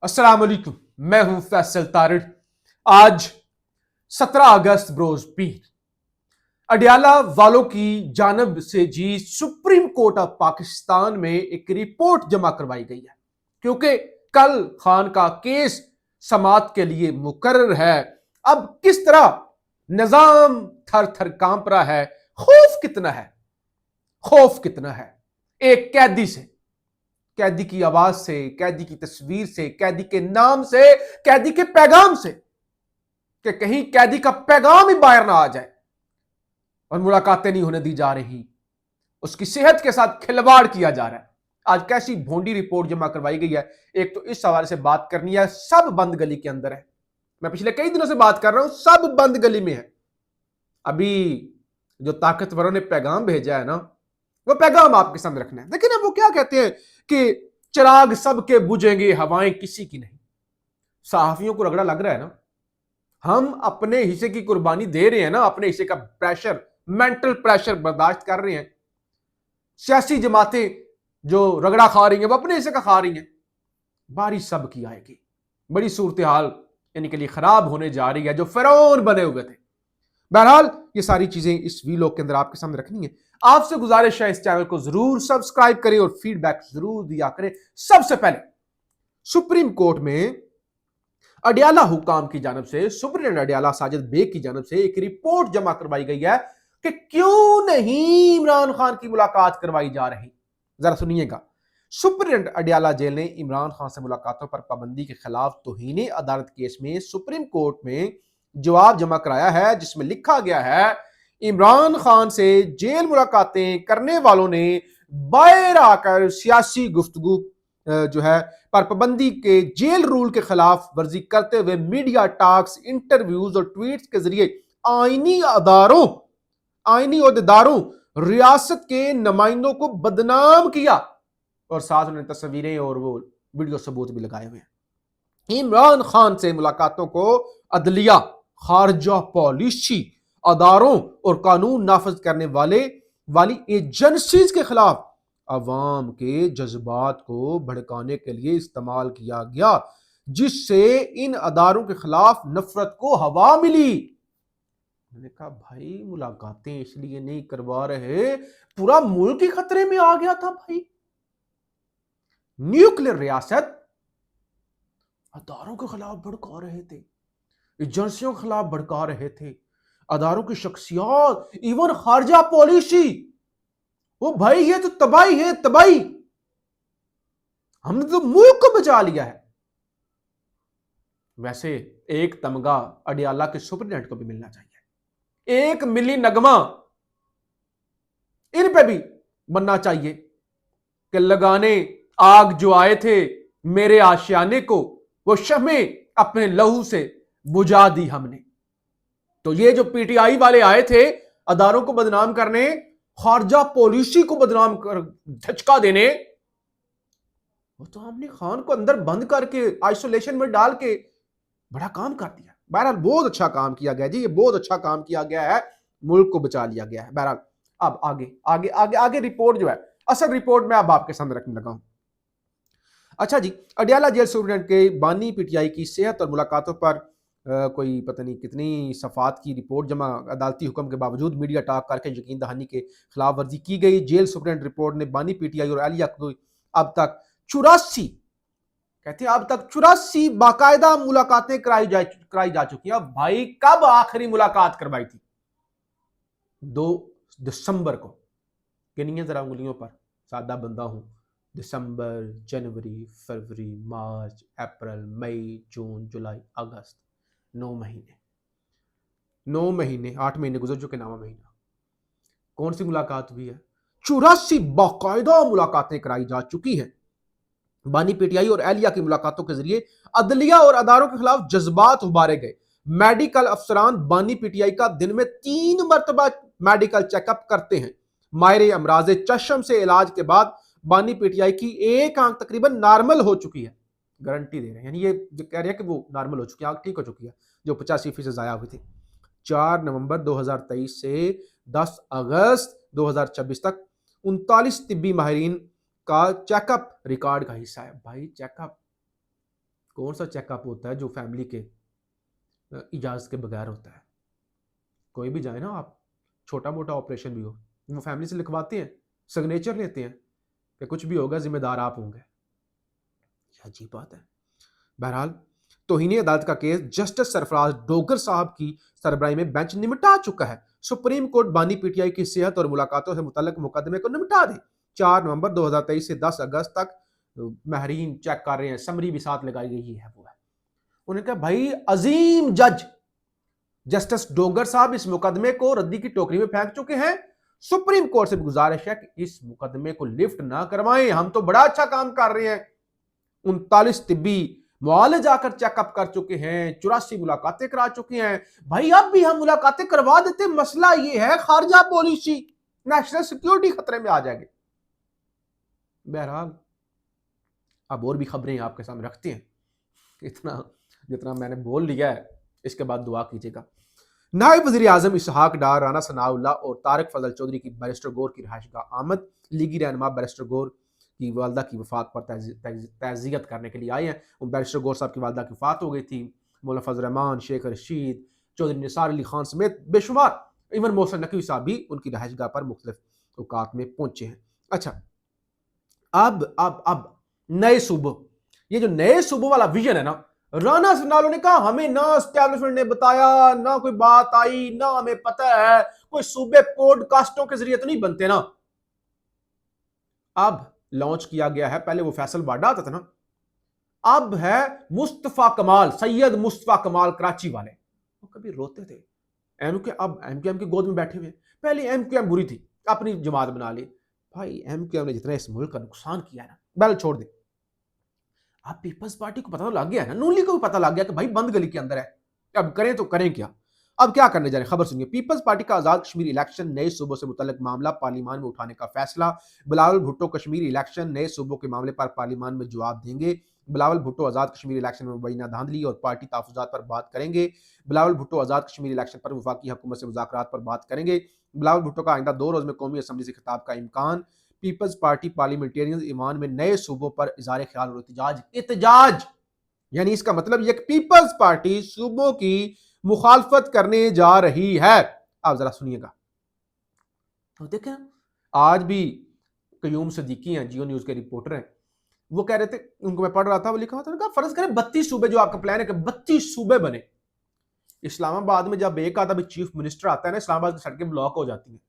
अस्सलाम वालेकुम। मैं हूं फैसल तारिड़। आज 17 अगस्त बरोज पीर अडियाला वालों की जानब से जी सुप्रीम कोर्ट ऑफ पाकिस्तान में एक रिपोर्ट जमा करवाई गई है, क्योंकि कल खान का केस समाअत के लिए मुकर्रर है। अब किस तरह निजाम थर थर कांप रहा है, खौफ कितना है, खौफ कितना है एक कैदी से, कैदी की आवाज से, कैदी की तस्वीर से, कैदी के नाम से, कैदी के पैगाम से, कि कहीं कैदी का पैगाम ही बाहर ना आ जाए और मुलाकातें नहीं होने दी जा रही, उसकी सेहत के साथ खिलवाड़ किया जा रहा है। आज कैसी भोंडी रिपोर्ट जमा करवाई गई है, एक तो इस हवाले से बात करनी है। सब बंद गली के अंदर है, मैं पिछले कई दिनों से बात कर रहा हूं, सब बंद गली में है। अभी जो ताकतवरों ने पैगाम भेजा है ना, वो पैगाम आपके सामने रखना है। देखिए ना, वो क्या कहते हैं कि चिराग सबके बुझेंगे, हवाएं किसी की नहीं। सहाफियों को रगड़ा लग रहा है ना, हम अपने हिस्से की कुर्बानी दे रहे हैं ना, अपने हिस्से का प्रेशर, मेंटल प्रेशर बर्दाश्त कर रहे हैं। सियासी जमातें जो रगड़ा खा रही हैं वो अपने हिस्से का खा रही हैं। बारिश सब की आएगी, बड़ी सूरत हाल इनके लिए खराब होने जा रही है जो फिरौन बने हुए थे। बहरहाल ये सारी चीजें इस वीलॉग के अंदर आपके सामने रखनी है। आपसे गुजारिश है इस चैनल को जरूर सब्सक्राइब करें और फीडबैक जरूर दिया करें। सबसे पहले सुप्रीम कोर्ट में अडियाला हुकाम की जानब से, सुप्रीटेंडेंट अडियाला साजिद बेग की जानब से एक रिपोर्ट जमा करवाई गई है कि क्यों नहीं इमरान खान की मुलाकात करवाई जा रही। जरा सुनिएगा। सुप्रीटेंडेंट अडियाला जेल ने इमरान खान से मुलाकातों पर पाबंदी के खिलाफ तौहीन अदालत केस में सुप्रीम कोर्ट में जवाब जमा कराया है, जिसमें लिखा गया है इमरान खान से जेल मुलाकातें करने वालों ने बाहर आकर सियासी गुफ्तगू जो है पर पाबंदी के जेल रूल के खिलाफ वर्जी करते हुए मीडिया टॉक्स, इंटरव्यूज और ट्वीट्स के जरिए आईनी अहदेदारों, रियासत के नुमाइंदों को बदनाम किया और साथ उन्हें तस्वीरें और वो वीडियो सबूत भी लगाए हुए हैं। इमरान खान से मुलाकातों को अदलिया, खारजा पॉलिसी, अदारों और कानून नाफज करने वाली एजेंसीज के खिलाफ अवाम के जज्बात को भड़काने के लिए इस्तेमाल किया गया, जिससे इन अदारों के खिलाफ नफरत को हवा मिली। मैंने कहा भाई मुलाकातें इसलिए नहीं करवा रहे, पूरा मुल्क ही खतरे में आ गया था भाई। न्यूक्लियर रियासत अदारों के खिलाफ भड़का रहे थे, एजेंसियों के खिलाफ भड़का रहे थे, अदारों की शख्सियत, इवन खारजा पॉलिसी। वो भाई ये तो तबाही है, तबाही। हमने तो मुल्क को बचा लिया है। वैसे एक तमगा अडियाला के सुपरिटेंडेंट को भी मिलना चाहिए, एक मिली नगमा इन पे भी बनना चाहिए कि लगाने आग जो आए थे मेरे आशियाने को, वो शमें अपने लहू से बुझा दी हमने। तो ये जो पीटीआई वाले आए थे अदारों को बदनाम करने, खारजा पॉलिसी को बदनाम कर झचका देने, वो तो हमने खान को अंदर बंद करके आइसोलेशन में डाल के बड़ा काम कर दिया। बहरहाल बहुत अच्छा काम किया गया जी, ये बहुत अच्छा काम किया गया है, मुल्क को बचा लिया गया है। बहरहाल अब आगे आगे आगे आगे रिपोर्ट जो है, असल रिपोर्ट में अब आपके सामने रखने लगा हूं। अच्छा जी, अडियाला जेल सुपरिटेंडेंट के बानी पीटीआई की सेहत और मुलाकातों पर कोई पता नहीं कितनी सफात की रिपोर्ट जमा अदालती हुक्म के बावजूद मीडिया टॉक करके यकीन दहानी के खिलाफ वर्जी की गई। जेल सुपरिटेंडेंट रिपोर्ट ने बानी पीटीआई और एहलिया को अब तक 84 कहते हैं अब तक 84 बाकायदा मुलाकातें कराई जा चुकी हैं। भाई कब आखिरी मुलाकात करवाई थी? 2 दिसंबर को। गिनिए जरा उंगलियों पर, सादा बंदा हूं। दिसंबर, जनवरी, फरवरी, मार्च, अप्रैल, मई, जून, जुलाई, अगस्त, 9 महीने, 9 महीने, 8 महीने गुजर चुके, 9वां महीना। कौन सी मुलाकात हुई है? 84 बाकायदा मुलाकातें कराई जा चुकी हैं। बानी पीटीआई और एहलिया की मुलाकातों के जरिए अदलिया और अदारों के खिलाफ जज्बात उभारे गए। मेडिकल अफसरान बानी पीटीआई का दिन में 3 मरतबा मेडिकल चेकअप करते हैं। माहिर अमराज चश्म से इलाज के बाद बानी पीटीआई की एक आंख तकरीबन नॉर्मल हो चुकी है। गारंटी दे रहे हैं, यानी ये जो कह रहे हैं कि वो नॉर्मल हो चुकी है, आंख ठीक हो चुकी है, जो 85% जाया हुई थी। 4 नवंबर 2023 से 10 अगस्त 2026 तक 39 तिब्बी माहिरीन का चेकअप रिकॉर्ड का हिस्सा है। भाई चेकअप कौन सा चेकअप होता है जो फैमिली के इजाज़त के बगैर होता है? कोई भी जाए ना आप, छोटा मोटा ऑपरेशन भी हो, वो फैमिली से लिखवाते हैं, सिग्नेचर लेते हैं कि कुछ भी होगा जिम्मेदार आप होंगे। ये अजीब बात है। बहरहाल तौहीन अदालत का केस जस्टिस सरफराज डोगर साहब की सरबराही में बेंच निपटा चुका है। सुप्रीम कोर्ट बानी पीटीआई की सेहत और मुलाकातों से मुतल्लिक मुकदमे को निपटा दे। 4 नवंबर 2023 से 10 अगस्त तक महरीन चेक कर रहे हैं, समरी भी साथ लगाई गई है। वो है, उन्होंने कहा भाई अजीम जज जस्टिस डोगर साहब इस मुकदमे को रद्दी की टोकरी में फेंक चुके हैं। सुप्रीम कोर्ट से गुजारिश है कि इस मुकदमे को लिफ्ट ना करवाएं, हम तो बड़ा अच्छा काम कर रहे हैं। 39 तिब्बी मुआले जाकर चेकअप कर चुके हैं, 84 मुलाकातें करा चुके हैं। भाई अब भी हम मुलाकातें करवा देते, मसला ये है खारजा पॉलिसी, नेशनल सिक्योरिटी खतरे में आ जाएगी। बहरहाल अब और भी खबरें आपके सामने रखते हैं, इतना जितना मैंने बोल लिया है इसके बाद दुआ कीजिएगा। नायब वज़ीर आज़म इसहाक डार, राना सनाउल्लाह और तारिक फजल चौधरी की बैरिस्टर गौर की रिहाइशगाह आमद। लीगी रहनुमा बैरिस्टर गौर की वालदा की वफात पर तज़ियत करने के लिए आए हैं। बैरिस्टर गौर साहब की वालदा की वफात हो गई थी। मौलाना फजल रहमान, शेख रशीद, चौधरी निसार अली खान समेत बेशुमार, इवन मोहसिन नकवी साहब भी उनकी रिहाइशगाह पर मुख्तलिफ औकात में पहुंचे हैं। अच्छा, अब नए सूबों, ये जो नए सूबों वाला विजन है ना, राना सनाउल्लाह ने कहा हमें ना एस्टेब्लिशमेंट ने बताया, ना कोई बात आई, ना हमें पता है, कोई सूबे पॉडकास्टों के जरिए तो नहीं बनते ना। अब लॉन्च किया गया है, पहले वो फैसल बाडा आता था ना, अब है मुस्तफा कमाल, सैयद मुस्तफा कमाल कराची वाले। वो कभी रोते थे अब एमक्यूएम की गोद में बैठे हुए। पहले एमक्यूएम बुरी थी, अपनी जमात बना ली। भाई एमक्यूएम ने जितना इस मुल्क का नुकसान किया ना, बैल छोड़ दे। अब पीपल्स पार्टी को पता तो लग गया है ना, नूली को भी पता लग गया कि भाई बंद गली के अंदर है, अब करें तो करें क्या। अब क्या करने जा रहे हैं, खबर सुनिए। पीपल्स पार्टी का आजाद कश्मीर इलेक्शन, नए सूबों से मुतल्लिक मामला पार्लियामान में उठाने का फैसला। बिलावल भुट्टो कश्मीर इलेक्शन, नए सूबों के मामले पर पार्लियामान में जवाब देंगे। बिलावल भुट्टो आजाद कश्मीर इलेक्शन में मुबैना धांधली और पार्टी तहफ़्फ़ुज़ात पर बात करेंगे। बिलावल भुट्टो आजाद कश्मीर इलेक्शन पर वफाकी हुकूमत से मुज़ाकरात पर बात करेंगे। बिलावल भुट्टो का आइंदा 2 रोज़ में कौमी असम्बली से खिताब का इम्कान। पीपल्स पार्टी पार्लियामेंटेरियन ईमान में नए सूबों पर इज़हार ख्याल और एहतजाज, यानी इसका मतलब यह पीपल्स पार्टी सूबों की मुखालफत करने जा रही है। आप जरा सुनिएगा। तो देखें, आज भी कयूम सिद्दीकी हैं, जियो न्यूज के रिपोर्टर हैं, वो कह रहे थे, उनको मैं पढ़ रहा था, वो लिखा हुआ था, फर्ज करें 32 सूबे, जो आपका प्लान है कि 32 सूबे बने। इस्लामाबाद में जब एक आधा भी चीफ मिनिस्टर आता है ना, इस्लामाबाद की सड़कें ब्लॉक हो जाती हैं।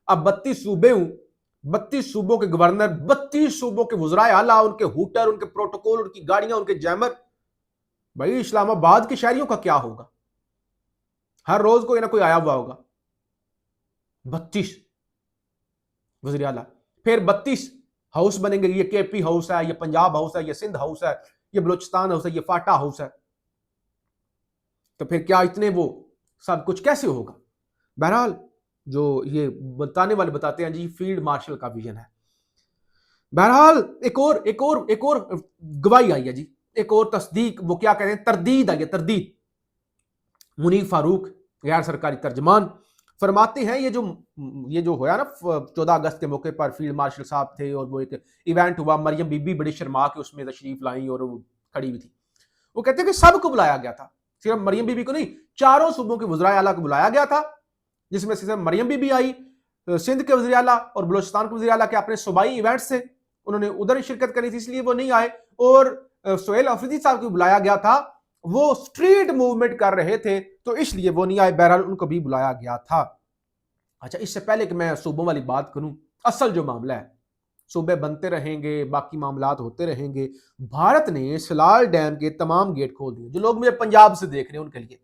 अब 32 सूबे हूं, 32 सूबों के गवर्नर, 32 सूबों के वज़राए आला, उनके हूटर, उनके प्रोटोकॉल, उनकी गाड़ियां, उनके जैमर। भाई इस्लामाबाद के शहरियों का क्या होगा? हर रोज कोई ना कोई आया हुआ होगा। 32 वज़ीर आला, फिर 32 हाउस बनेंगे। ये केपी हाउस है, ये पंजाब हाउस है, ये सिंध हाउस है, ये बलूचिस्तान हाउस है, ये फाटा हाउस है। तो फिर क्या इतने वो सब कुछ कैसे होगा? बहरहाल जो ये बताने वाले बताते हैं जी, फील्ड मार्शल का विजन है। बहरहाल एक और गवाही आई है जी, एक और तस्दीक, वो क्या कहते हैं, तरदीद आई है, तरदीद। मुनीर फारूक गैर सरकारी तर्जमान फरमाते हैं, ये जो होया ना 14 अगस्त के मौके पर फील्ड मार्शल साहब थे और वो एक इवेंट हुआ, मरियम बीबी बड़ी शर्मा के उसमें तशरीफ लाई और वो खड़ी हुई थी। वो कहते हैं कि सबको बुलाया गया था, सिर्फ मरियम बीबी को नहीं, चारों सूबों के वज़राए आला को बुलाया गया था, जिसमें से सिर्फ मरियम बीबी आई, सिंध के वज़ीर आला और बलूचिस्तान के वज़ीर आला के अपने सूबाई इवेंट से उन्होंने उधर शिरकत करनी थी, इसलिए वो नहीं आए। और सोहेल अफरीदी साहब को बुलाया गया था, वो स्ट्रीट मूवमेंट कर रहे थे, तो इसलिए वो नहीं आए। बहरहाल उनको भी बुलाया गया था। अच्छा, इससे पहले कि मैं सूबों वाली बात करूं, असल जो मामला है, सूबे बनते रहेंगे, बाकी मामलात होते रहेंगे। भारत ने सलाल डैम के तमाम गेट खोल दिए। जो लोग मुझे पंजाब से देख रहे हैं उनके लिए,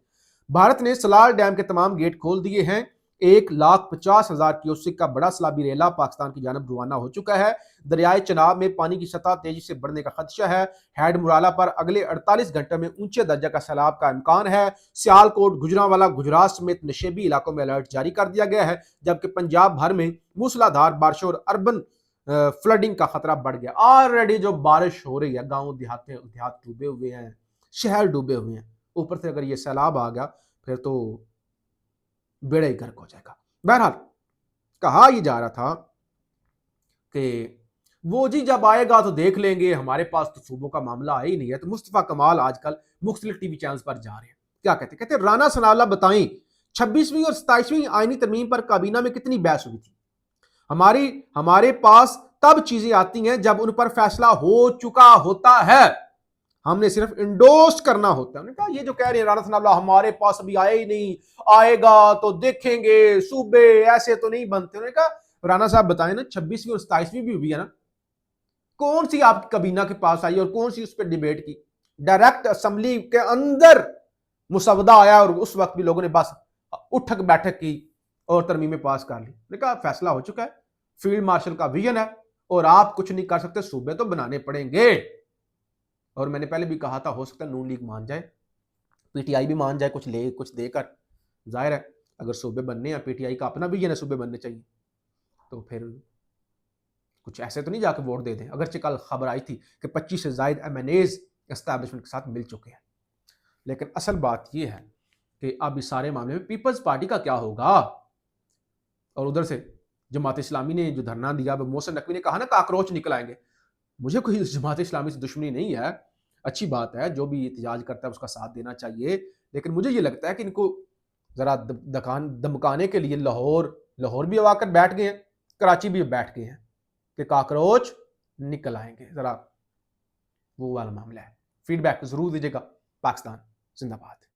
भारत ने सलाल डैम के तमाम गेट खोल दिए हैं। 1,50,000 क्यूसेक का बड़ा सैलाबी रेला पाकिस्तान की जानब रवाना हो चुका है। दरियाए चनाब में पानी की सतह तेजी से बढ़ने का खदशा है। हैड मुराला पर अगले 48 घंटों में ऊंचे दर्जा का सैलाब का इम्कान है। सियालकोट, गुजरांवाला, गुजरात समेत नशेबी इलाकों में अलर्ट जारी कर दिया गया है, जबकि पंजाब भर में मूसलाधार बारिशों और अर्बन फ्लडिंग का खतरा बढ़ गया। ऑलरेडी जो बारिश हो रही है, गाँव देहात डूबे हुए हैं, शहर डूबे हुए हैं, ऊपर से अगर ये सैलाब आ गया फिर तो बेड़ा गर्क हो जाएगा। बहरहाल कहा यह जा रहा था कि وہ جی جب آئے گا تو دیکھ لیں گے، ہمارے پاس تو صوبوں کا معاملہ آئی نہیں ہے۔ تو مصطفیٰ کمال آج کل مختلف ٹی وی چینلز پر جا رہے ہیں، کیا کہتے ہیں رانا ثناءاللہ بتائیں 26ویں اور 27ویں آئینی ترمیم پر کابینہ میں کتنی بحث ہوئی تھی؟ ہمارے پاس تب چیزیں آتی ہیں جب ان پر فیصلہ ہو چکا ہوتا ہے، ہم نے صرف انڈوس کرنا ہوتا ہے۔ انہوں نے کہا یہ جو کہہ رہے ہیں رانا ثناء اللہ ہمارے پاس ابھی آئے ہی نہیں، آئے گا تو دیکھیں گے، صوبے ایسے تو نہیں بنتے۔ انہوں نے کہا رانا صاحب بتائیں نا 26ویں اور 27ویں بھی ہوئی ہے نا، کون سی آپ کی کابینہ کے پاس آئی اور کون سی اس پہ ڈیبیٹ کی؟ ڈائریکٹ اسمبلی کے اندر مسودہ آیا اور اس وقت بھی لوگوں نے بس اٹھک بیٹھک کی اور ترمیمیں پاس کر لی۔ نے کہا فیصلہ ہو چکا ہے، فیلڈ مارشل کا ویژن ہے اور آپ کچھ نہیں کر سکتے، صوبے تو بنانے پڑیں گے۔ اور میں نے پہلے بھی کہا تھا ہو سکتا ہے نون لیگ مان جائے، پی ٹی آئی بھی مان جائے، کچھ دے کر۔ ظاہر ہے اگر صوبے بننے ہیں، پی ٹی آئی کا اپنا بھی یہ نا صوبے بننے چاہیے، تو پھر کچھ ایسے تو نہیں جا کے ووٹ دے دیں۔ اگرچہ کل خبر آئی تھی کہ 25 سے زائد ایم این ایز اسٹیبلشمنٹ کے ساتھ مل چکے ہیں، لیکن اصل بات یہ ہے کہ اب اس سارے معاملے میں پیپلز پارٹی کا کیا ہوگا؟ اور ادھر سے جماعت اسلامی نے جو دھرنا دیا، محسن نقوی نے کہا نا کاکروچ نکل آئیں گے۔ مجھے کوئی جماعت اسلامی سے دشمنی نہیں ہے، اچھی بات ہے، جو بھی احتجاج کرتا ہے اس کا ساتھ دینا چاہیے، لیکن مجھے یہ لگتا ہے کہ ان کو ذرا دمکانے کے لیے لاہور بھی آ کر بیٹھ گئے ہیں، کراچی بھی بیٹھ گئے ہیں کہ کاکروچ نکل آئیں گے، ذرا وہ والا معاملہ ہے۔ فیڈ بیک ضرور دیجیے گا۔ پاکستان زندہ باد۔